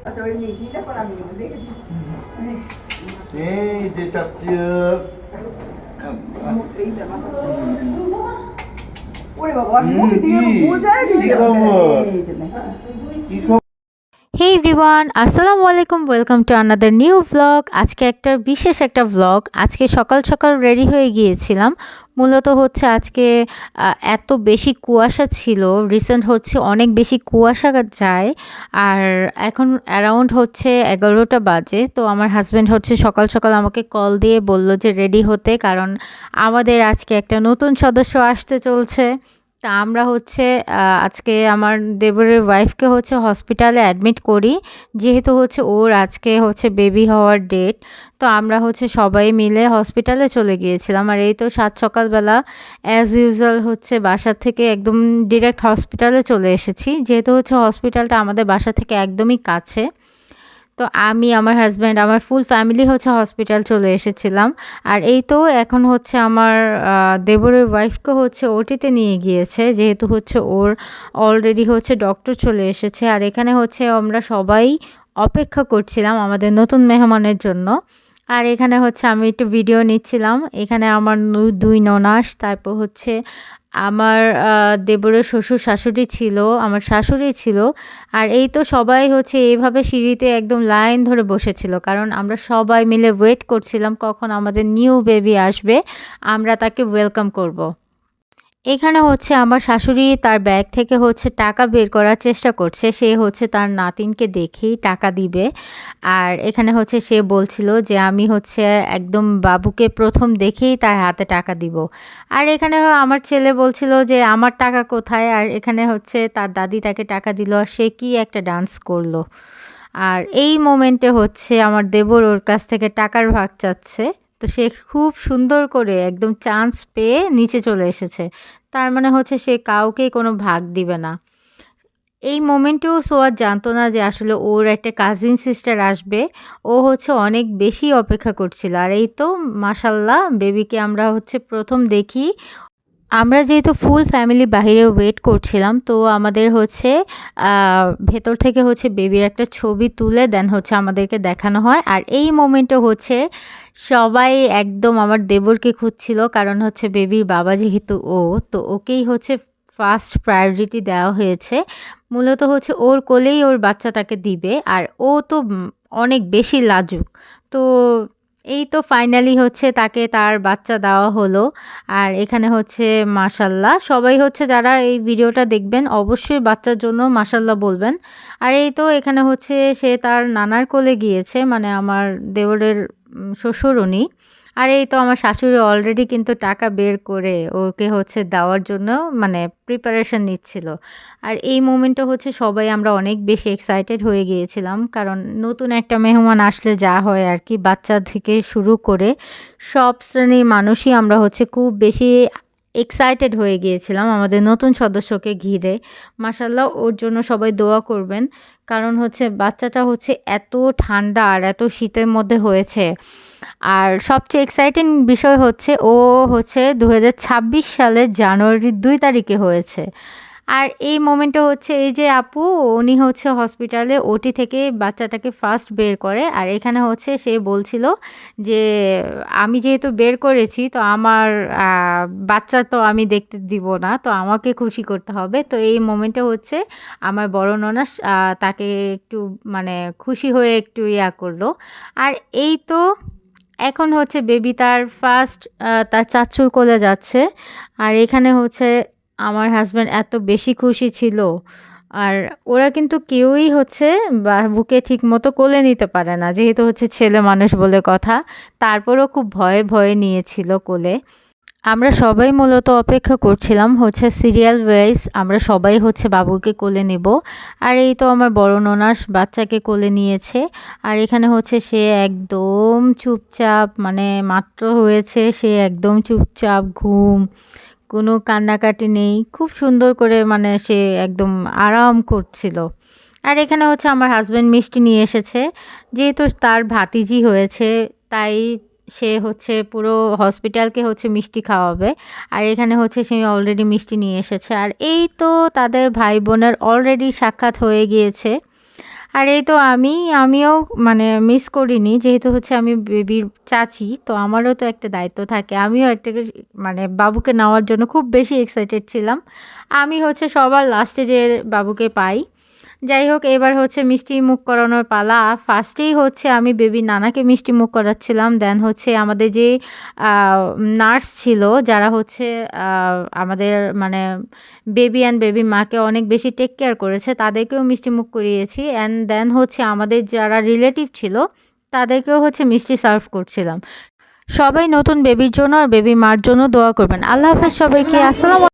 এই যে চাচ্ছি হে এভরিওয়ান, আসসালামু আলাইকুম। Welcome to another new vlog. আজকে একটা বিশেষ একটা ভ্লগ। আজকে সকাল সকাল রেডি হয়ে গিয়েছিলাম। মূলত হচ্ছে আজকে এত বেশি কুয়াশা ছিল, রিসেন্ট হচ্ছে অনেক বেশি কুয়াশা যায়। আর এখন অ্যারাউন্ড হচ্ছে 11টা বাজে। তো আমার হাজব্যান্ড হচ্ছে সকাল সকাল আমাকে কল দিয়ে বলল যে রেডি হতে, কারণ আমাদের আজকে একটা নতুন সদস্য আসতে চলছে। তা আমরা হচ্ছে আজকে আমার দেবরের ওয়াইফকে হচ্ছে হসপিটালে অ্যাডমিট করি, যেহেতু হচ্ছে ওর আজকে হচ্ছে বেবি হওয়ার ডেট। তো আমরা হচ্ছে সবাই মিলে হসপিটালে চলে গিয়েছিলাম। আর এই তো সাত সকালবেলা অ্যাজ ইউজুয়াল হচ্ছে বাসা থেকে একদম ডিরেক্ট হসপিটালে চলে এসেছি, যেহেতু হচ্ছে হসপিটালটা আমাদের বাসা থেকে একদমই কাছে। তো আমি, আমার হাজব্যান্ড, আমার ফুল ফ্যামিলি হচ্ছে হসপিটাল চলে এসেছিলাম। আর এই তো এখন হচ্ছে আমার দেবরের ওয়াইফকে হচ্ছে ওটিতে নিয়ে গিয়েছে, যেহেতু হচ্ছে ওর অলরেডি হচ্ছে ডক্টর চলে এসেছে। আর এখানে হচ্ছে আমরা সবাই অপেক্ষা করছিলাম আমাদের নতুন মেহমানের জন্য। আর এখানে হচ্ছে আমি একটু ভিডিও নিচ্ছিলাম। এখানে আমার দুই ননাস, তারপর হচ্ছে আমার দেবরের শ্বশুর শাশুড়ি ছিল, আমার শাশুড়ি ছিল। আর এই তো সবাই হচ্ছে এইভাবে সিঁড়িতে একদম লাইন ধরে বসেছিল, কারণ আমরা সবাই মিলে ওয়েট করছিলাম কখন আমাদের নিউ বেবি আসবে, আমরা তাকে ওয়েলকাম করব। এখানে হচ্ছে আমার শাশুড়ি তার ব্যাগ থেকে হচ্ছে টাকা বের করার চেষ্টা করছে। সে হচ্ছে তার নাতিনকে দেখেই টাকা দিবে। আর এখানে হচ্ছে সে বলছিল যে আমি হচ্ছে একদম বাবুকে প্রথম দেখেই তার হাতে টাকা দিব। আর এখানে আমার ছেলে বলছিল যে আমার টাকা কোথায়। আর এখানে হচ্ছে তার দাদি তাকে টাকা দিল, আর সে কি একটা ডান্স করলো। আর এই মোমেন্টে হচ্ছে আমার দেবর ওর কাছ থেকে টাকার ভাগ চাচ্ছে। তো সে খুব সুন্দর করে একদম চান্স পেয়ে নিচে চলে এসেছে। তার মানে হচ্ছে সে কাউকেই কোনো ভাগ দিবে না। এই মোমেন্টেও সোয়াদ জানতো না যে আসলে ওর একটা কাজিন সিস্টার আসবে। ও হচ্ছে অনেক বেশি অপেক্ষা করছিল। আর এই তো মাশাল্লাহ বেবিকে আমরা হচ্ছে প্রথম দেখি। আমরা যেহেতু ফুল ফ্যামিলি বাহিরে ওয়েট করছিলাম, তো আমাদের হচ্ছে ভেতর থেকে হচ্ছে বেবির একটা ছবি তুলে দেন হচ্ছে আমাদেরকে দেখানো হয়। আর এই মোমেন্টে হচ্ছে সবাই একদম আমার দেবরকে খুঁজছিল, কারণ হচ্ছে বেবির বাবা যেহেতু ও, তো ওকেই হচ্ছে ফার্স্ট প্রায়োরিটি দেওয়া হয়েছে। মূলত হচ্ছে ওর কোলেই ওর বাচ্চাটাকে দিবে। আর ও তো অনেক বেশি লাজুক। তো এই তো ফাইনালি হচ্ছে তাকে তার বাচ্চা দেওয়া হলো। আর এখানে হচ্ছে মাশাল্লাহ সবাই হচ্ছে যারা এই ভিডিওটা দেখবেন অবশ্যই বাচ্চার জন্য মাশাল্লাহ বলবেন। আর এই তো এখানে হচ্ছে সে তার নানার কোলে গিয়েছে, মানে আমার দেওরের শ্বশুর উনি। আর এই তো আমার শাশুড়ি অলরেডি কিন্তু টাকা বের করে ওকে হচ্ছে দেওয়ার জন্য মানে প্রিপারেশন নিচ্ছিল। আর এই মোমেন্টটা হচ্ছে সবাই আমরা অনেক বেশি এক্সাইটেড হয়ে গিয়েছিলাম, কারণ নতুন একটা মেহমান আসলে যা হয় আর কি, বাচ্চা থেকে শুরু করে সব শ্রেণীর মানুষই আমরা হচ্ছে খুব বেশি এক্সাইটেড হয়ে গিয়েছিলাম আমাদের নতুন সদস্যকে ঘিরে। মাশাল্লাহ ওর জন্য সবাই দোয়া করবেন, কারণ হচ্ছে বাচ্চাটা হচ্ছে এত ঠান্ডা আর এত শীতের মধ্যে হয়েছে। আর সবচেয়ে এক্সাইটিং বিষয় হচ্ছে ও হচ্ছে 2026 সালের জানুয়ারির 2 তারিখে হয়েছে। আর এই মোমেন্টে হচ্ছে এই যে আপু, উনি হচ্ছে হসপিটালে ওটি থেকে বাচ্চাটাকে ফার্স্ট বের করে। আর এখানে হচ্ছে সে বলছিল যে আমি যেহেতু বের করেছি, তো আমার বাচ্চা তো আমি দেখতে দিব না, তো আমাকে খুশি করতে হবে। তো এই মোমেন্টে হচ্ছে আমার বড় ননাস তাকে একটু মানে খুশি হয়ে একটু ইয়া করলো। আর এই তো এখন হচ্ছে বেবি তার ফার্স্ট তার চাচ্চুর কোলে যাচ্ছে। আর এখানে হচ্ছে আমার হাসব্যান্ড এত বেশি খুশি ছিল। আর ওরা কিন্তু কেউই হচ্ছে বাবুকে ঠিক মতো কোলে নিতে পারে না, যেহেতু হচ্ছে ছেলে মানুষ বলে কথা। তারপরও খুব ভয়ে ভয়ে নিয়েছিল কোলে। আমরা সবাই মূলত অপেক্ষা করছিলাম হচ্ছে সিরিয়াল ওয়াইজ আমরা সবাই হচ্ছে বাবুকে কোলে নেব। আর এই তো আমার বড় ননাস বাচ্চাকে কোলে নিয়েছে। আর এখানে হচ্ছে সে একদম চুপচাপ, মানে মাত্র হয়েছে সে একদম চুপচাপ ঘুম, কোনো কান্নাকাটি নেই, খুব সুন্দর করে মানে সে একদম আরাম করছিল। আর এখানে হচ্ছে আমার হাজব্যান্ড মিষ্টি নিয়ে এসেছে, যেহেতু তার ভাতিজি হয়েছে, তাই সে হচ্ছে পুরো হসপিটালকে হচ্ছে মিষ্টি খাওয়াবে। আর এখানে হচ্ছে সে অলরেডি মিষ্টি নিয়ে এসেছে। আর এই তো তাদের ভাই বোনের অলরেডি সাক্ষাৎ হয়ে গিয়েছে। আর এই তো আমিও মানে মিস করিনি, যেহেতু হচ্ছে আমি বেবির চাচি, তো আমারও তো একটা দায়িত্ব থাকে। আমিও একটা মানে বাবুকে নেওয়ার জন্য খুব বেশি এক্সাইটেড ছিলাম। আমি হচ্ছে সবার লাস্টে যে বাবুকে পাই। যাই হোক, এবার হচ্ছে মিষ্টি মুখ করানোর পালা। ফার্স্টেই হচ্ছে আমি বেবির নানাকে মিষ্টি মুখ করাচ্ছিলাম। দেন হচ্ছে আমাদের যে নার্স ছিল, যারা হচ্ছে আমাদের মানে বেবি অ্যান্ড বেবির মাকে অনেক বেশি টেক কেয়ার করেছে, তাদেরকেও মিষ্টি মুখ করিয়েছি। অ্যান্ড দেন হচ্ছে আমাদের যারা রিলেটিভ ছিল, তাদেরকেও হচ্ছে মিষ্টি সার্ভ করছিলাম। সবাই নতুন বেবির জন্য আর বেবি মার জন্য দোয়া করবেন। আল্লাহ হাফেজ সবাইকে। আসসালামু